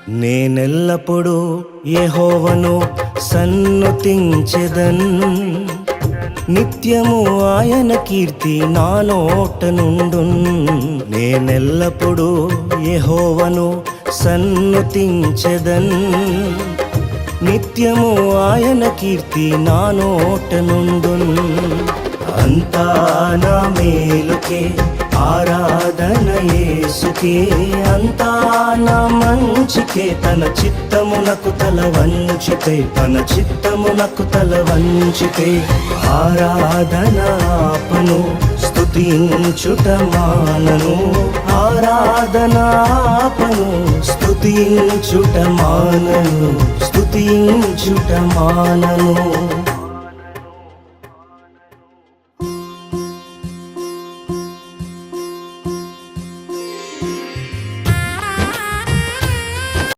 నేనెల్లప్పుడూ యెహోవాను సన్నుతించెదన్, నిత్యము ఆయన కీర్తి నా నోట నుండున్. నేనెల్లప్పుడూ యెహోవాను సన్నుతించెదన్, నిత్యము ఆయన కీర్తి నా నోట నుండున్. అంతా నా మేలుకే ఆరాధన యేసుకే, అంతా నా మంచికే. తన చిత్తమునకు తల వంచితే, తన చిత్తమునకు తల వంచితే ఆరాధన ఆపను, స్తుతించుట మానను. ఆరాధన ఆపను, స్తుతించుట మానను, స్తుతించుట మానను.